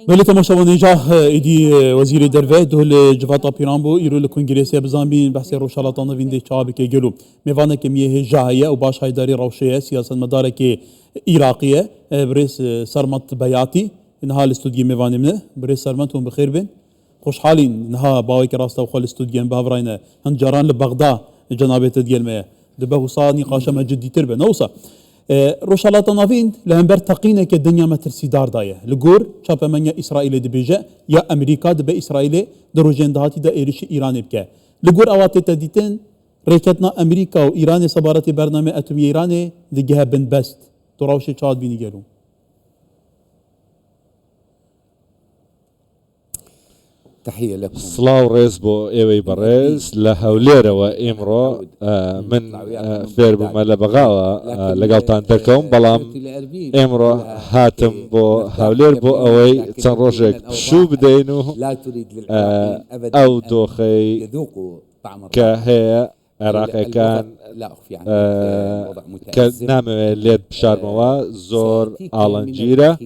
ولی تماشاوان جاه ایدی وزیر دروه دول جوات پیرامبو ایرو لکنگریسیا بزنبین بحث روشالاتان وینده چاب که گلو میوانه که میه جاهیه و باش هایداری روشیه سیاست مداره که عراقیه بريس سرمت بياتي نها الاستوديو میوانه منه بريس سرمتهم بخير بين خوش حالين نها باويك راستا وخال الاستوديو بهفراينا هنجران لبغداد جنابه تديل ما دبه وصا نقاش ما جدي تربه نوصا روشالات نافين لهمبر تقينا كدنيا ما ترسيدار دايه لغور شابا من اسرائيل دبيجا يا امريكا دب اسرائيل دروجين دهاتي دا ايرش ايران بك لغور اوات تديتن ريكتنا امريكا وايران صبارت برنامج اتومي ايران دجها بن بست تراوش تشاد بيني قالوا تحية لكم صلاة وريز بو ايوي بريز لهوليرا وإمرو من فيربو مالا بغاوة لقالتان دركم بلام إمرو هاتم بو هولير بو اوي تنروجك شو بدينو او دوخي كهي عراقي كان كنامه ليد بشارموا زور آلانجيرا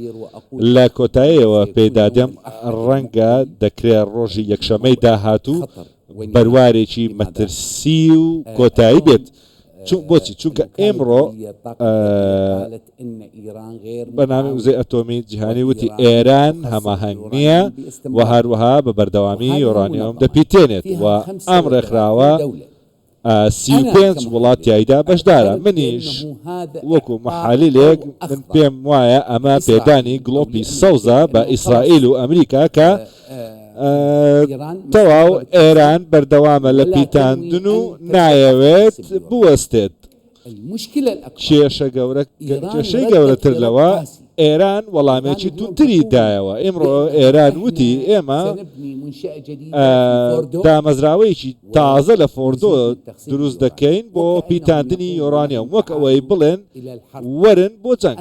لكوتاية وبيدادم رنگا دكري روجي يكشمي داهاتو برواري چي مترسيو كوتاي بيت چون بوچی چونکە ئێمڕۆ بەنامەی وزەی ئەتۆمی جیهانی وتی ئێران هەماهەنگ نییە و هەروەها بە بەردەوامی یۆرانیۆم دەپیتێنێت و ئەم ڕێکخراوە 35 وڵات تایدا بەشدارە منیش وەکو محالیلێک من پێم وایە ئەمە پێدانی گڵۆپی سەوزە بە ئیسرائیل و ئەمریکا کە تەواو ئێران بەردەوامە لە پیتاندن و نایەوێت بوەستێت کێشەی گەورەتر لەوە ئێران وەڵامێکی تونتری دایەوە ئێمڕۆ ئێران وتی ئێمە دامەزراوەیەکی تازە لە فۆردۆ دروست دەکەین بۆ پیتاندنی یۆرانیۆم وەک ئەوەی بڵێن وەرن بۆ جەنگ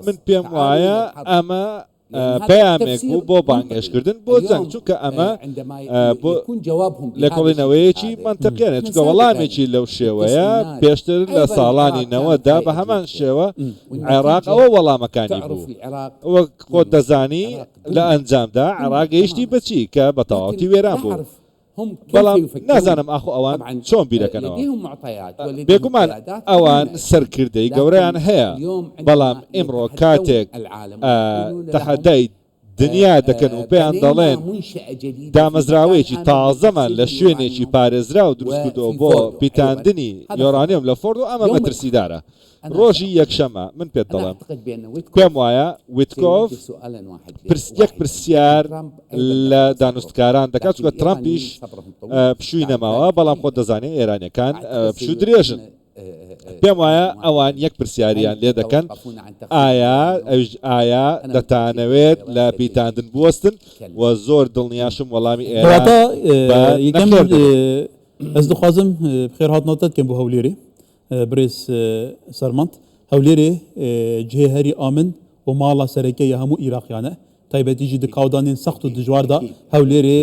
من پێم وایە ئەمە پەیامێک بوو بۆ بانگێشکردن بۆ جەنگ چونکە ئەمە لێکۆڵینەوەیەکی منتەقیانێت چونکە وەڵامێکی لەو شێوەیە پێشتر لە ساڵانی 90دا بە هەمان شێوە عێراق ئەوە وەڵامەکانی بوو وەک خۆت دەزانی لە ئەنجامدا عێراق گەیشتی بچی کە بە تەواوەتی وێران بوو بەڵام نازانم ئاخۆ ئەوان چۆن بیرەکەنەوە بێگومان ئەوان سەرکردەی گەورەیان هەیە بەڵام ئێمڕۆ کاتێک تەحەدای دنیا دەکەن و پێیان دەڵێن دامەزراوەیەکی تازەمان لە شوێنێکی پارێزرا و دروست کردەوە بۆ پیتاندنی یۆرانیۆم لە فۆردۆ ئەمە مەترسیدارە ڕۆژی یەکشەمە من پێت دەڵێم پێم وایە ویتکۆف یەک پرسیار لە دانوستکاران دەکات چونکە ترامپیش پشووی نەماوە بەڵام خۆت دەزانێت ئێرانیەکان پشوو درێژن پێم وایە ئەوان یەک پرسیاریان لێ دەکەن ئایا دەتانەوێت لە پیتاندن بوەستن و زۆر دڵنیاشم وەڵامی ئێران ئەس دەخوازم بخێر هاتنەوەتت کەم بۆ هەولێرێ بريس سرمنت هوليري جههري آمن ومالا سركية همو إيراقيانه تايبتي جي دكاودانين سخت دجوار دا هوليري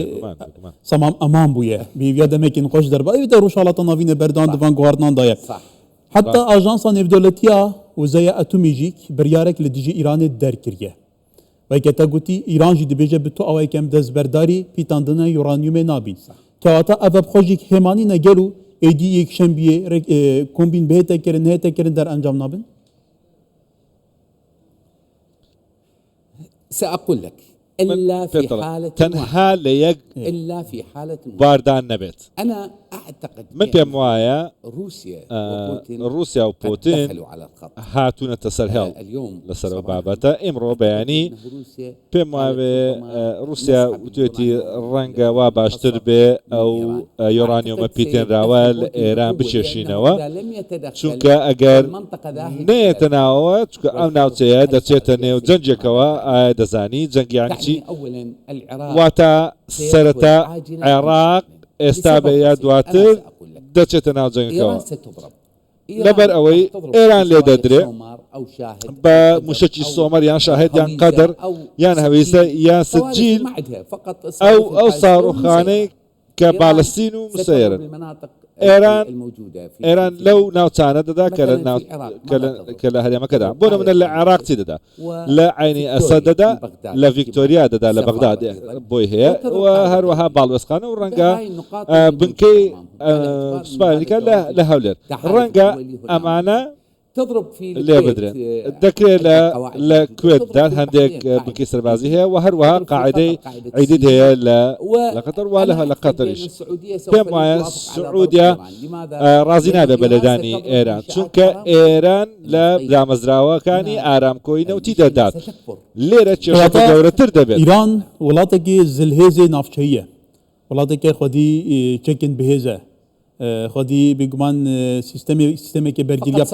سمام أمام بويه بيفيا دمكين خوش دربا ايدا روشالات نافين بردان دفان غواردنان دايه حتى أجانسا نفدولتيا وزايا أتوميجيك بريارك لديجي إيران در كريه وكتا قوتي إيران جي دبيجه بتو أواي كم دز برداري بيتاندنا يورانيوم نابين كواتا أفب خوشيك هماني نگلو ایدی یک شنبه کومبین بهت کردن در انجام نابن. سأقول لك إلا في حالة تنها ليك إلا في حالة باردان نبت. أنا أعتقد من بيموايا روسيا وبوتين دخلوا على الخط هاتونا تسرهل اليوم لسر بابتا إمرو بياني بيموايا روسيا وتوتي رنجا واباشتر بي أو يورانيوم بيتين راوال إيران بشيشينوا شونكا أجر نيتناوا شونكا أو ناوتيا دتشيتني وجنجكوا دزاني جنج يعني واتا سرتا عراق استابيا دواتر دچێتە ناو جەنگەکەوە لەبەر ئەوەی ئێران لێ دەدرێ بە موشکی سۆمەر یان شاهد یان قەدر یان هەویستە یان سجیل ئەو ساڕوخانەی کە بالەستین و مسەیرن ئێران لەو ناوچانە دەدا کە لە هەرێمەکەدا بۆ نمونە لە عێراق چی دەدا لە عینی ئەسەد دەدا لە ڤیکتۆریا دەدا لە بەغداد بۆی هەیە و هەروەها باڵوێزخانە و ڕەنگە بنکەی سوپایەکە لە هەولێر ڕەنگە ئەمانە لێ بدرێن دەکرێت لە کوێتدا هەندێک بنکەی سەربازی هەیە و هەروەها قاعدەی عیدید هەیە لە قەتەر وا لە قەتەریش پێم وایە سعودیا ڕازی نابێ بە لەدانی ئێران چونکە ئێران لە دامەزراوەکانی ئارامکۆی نەوتی دەدات لێرە کێشەکە گەورەتر دەبێت ئیران وڵاتێکی زلهێزی ناوچەیە وڵاتێکی خودی چەکن بەهێزە خودی بگومان سیستمێکی بەرگریە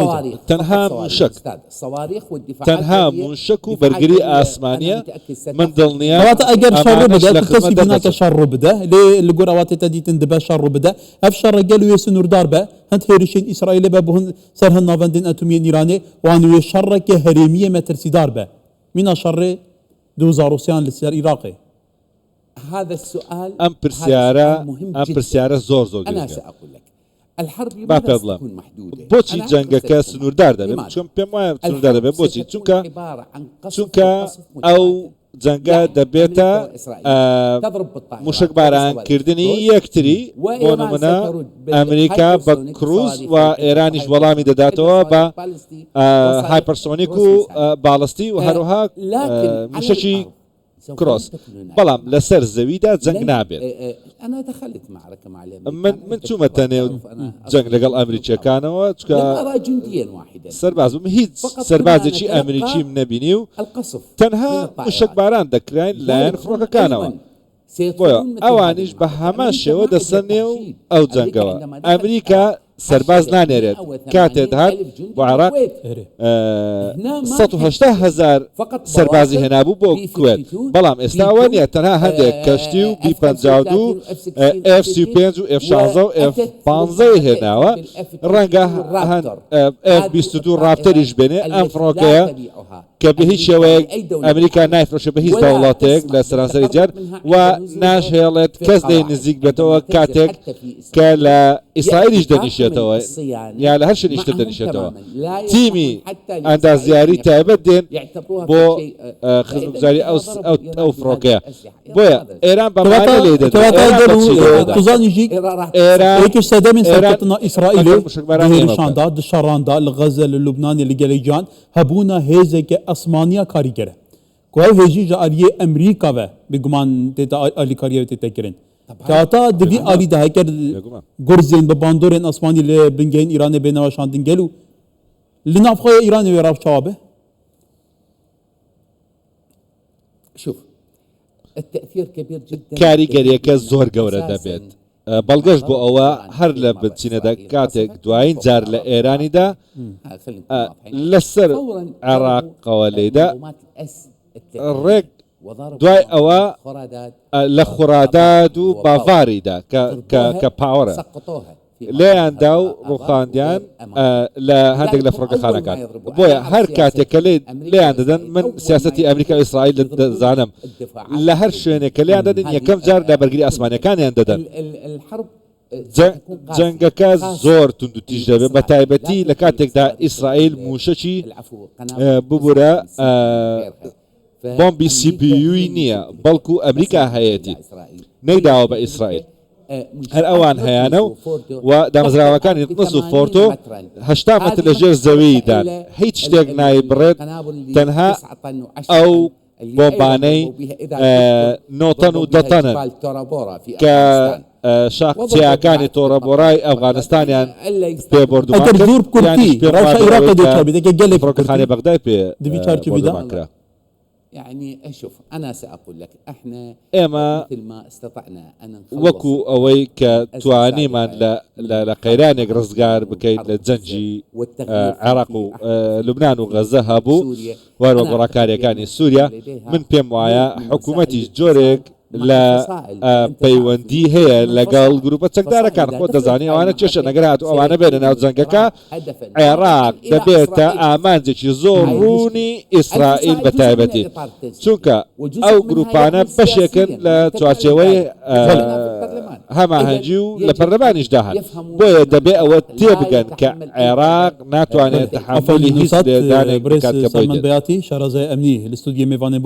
تەنها موشک و بەرگری ئاسمانیە من دڵنیام ئەگەر شەڕ بدە کەسی بناکە شەڕ بدە لێ لە گۆر ئەواتێتە دیتن دەبە شەڕ بدە ئەف شەڕەگەل وێ سنووردار بە هەند هێرشین ئیسرائیل بە بۆ سەر هەند ناوەندین ئەتومیە ئیرانێ وان وێ شەڕێکی هەرێمیە مەترسیدار بە مینە شەڕێ 2023 لەسەر عێراقی هذا السؤال أم برسيارة زور أنا سأقول لك الحرب با لماذا پێڵم تكون محدودة بۆچی جەنگەکە سنووردار دەبێت چۆن پێم وایە سنووردار دەبێت بۆچی چونکە ئەو جەنگە دەبێتە موشکبارانکردنی یەکتری بۆ نمونە ئەمریکا بە کروز و ئێرانیش وەڵامی دەداتەوە بە هایپەرسۆنیک و باڵستی و هەروەها موشکی كروس بەڵام لەسەر زەویدا جەنگ نابێت من چوومە تەنێو جەنگ لەگەڵ ئەمریکیەکانەوە چکە سەربازم هیچ سەربازێکی ئەمریکیم نەبینی و تەنها موشکباران دەکراین لایەن فڕۆکەکانەوە بۆیە ئەوانیش بە هەمان شێوە دەسەر نێو ئەو جەنگەوە ئەمریکا سەرباز نانێرێت کاتێ دەهات بۆ عێراق 180,000 سەربازی هێنابوو بۆ کوێت بەڵام ئێستا ئەوە نییە تەنها هەندێک کەشتی و B-52 F-35 و F-16 و F-15 هێناوە ڕەنگە F-22 ڕاپتەریش بێنێ ئەم فڕۆکەیە کە بە هیچ شێوەیەک ئەمریکا نایفرۆشە بە هیچ دەوڵاتێک لە سەرانسەری جار و ناشهێڵێت کەس دەی نزیک بێتەوە کاتێک کە لە ئیسرائیلیش دەنیشێتەوە یا لە هەر شوێنیشتە دەنیشێتەوە تیمی ئەندازیاری تایبەت دێن بۆ خزمەتگوزاری ئەو فڕۆکەیە بۆیە ئێران بەمانە لێ دەدەتوزانیژی ئێرانێکیش سەدەمین سەرکەوتنە ئیسرائیل هێرشاندا دشەڕاندا لە غەزە لە لوبنانی لە گەلەیجان هەبوونە هێزێکی ئەسمانیە کاریگەرە کوای هێژیژە ئالیە ئەمریکاوە بگومان تێتە ئالیکاریەوە تێتەکردن کاتا دبی ئالی داهەکرد گورزێن بە باندۆرێن ئەسمانی لە بنگەین ئیرانە بێنەوە شاندنگەل و لە نافخۆی ئیرانی وێراو چاوابە شوف التأثير كبير جدا کاریگەریەکە زۆر گەورە دەبێت بەڵگەش بۆ ئەوە هەر لە بنچینەدا کاتێک دوایین جار لە ئێرانیدا لەسەر عێراقەوە لێدا ڕێک دوای ئەوە لە خوڕاداد و باڤاریدا کە پاوەرە لێیاندا و ڕووخاندیان لە هەندێک لە فڕۆکەخانەکان بۆیە هەر کاتێککە لێیان دەدەن من سیاسەتی ئەمریکا و ئیسرائیل دەزانم لە هەر شوێنێکە لێیان دەدەن یەکەم جار لە بەرگری ئاسمانیەکانیان دەدەن جەنگەکە زۆر تونند و تیژ دەبێت بە تایبەتی لە کاتێکدا ئیسرائیل موشەکی ببورە بۆمبی CPU نییە بەڵکو ئەمریکا هەیەی نەیداوە بە ئیسرائیل هەر ئەوان هەیەە و دامەزراوەکانی نس و فۆرتۆ 80 مەتر لەژێر زەویدان هیچ شتێک نایبڕێت تەنها ئەو بۆمبانەی 9 تەن و 10 تەنن کە شاقچیاکانی تۆڕەبۆڕای ئەفغانستانیان پێبردومان زۆر کورتی ڕەوشە عێراق دەچابێت گەلێک فڕۆکەخانەی بەغدای پێ دەبی يعني شوف أنا سأقول لك إحنا مثل ما استطعنا أن وەکو ئەوەی کە توانیمان لە قەیرانێک ڕزگار بکەین لە جەنجی عێراق و لوبنان و غەزە هەبوو وەروە گۆڕاکاریەکانی سووریا من پێم وایە حکوومەتی جۆرێک لە پەیوەندی هەیە لەگەڵ گروپە چەکدارەکان خۆ دەزانی ئەوانە چێشە نەگەرات و ئەوانە بێنە ناو جەنگەکە عێراق دەبێتە ئامانجێکی زۆر ڕوونی ئیسرائیل بە تایبەتی چونکە ئەو گروپانە بەشێکن لە چوارچێوەی هەما هەنجی و لە پەرلەمانیش داهات بۆیە دەبێ ئەوە تێبگەن کە عێراق ناتوانێت تحملی هیچ لێدانێک بکات کە سلمان بياتي شارزای ئەمنی لە استودیۆ میوانێ بوون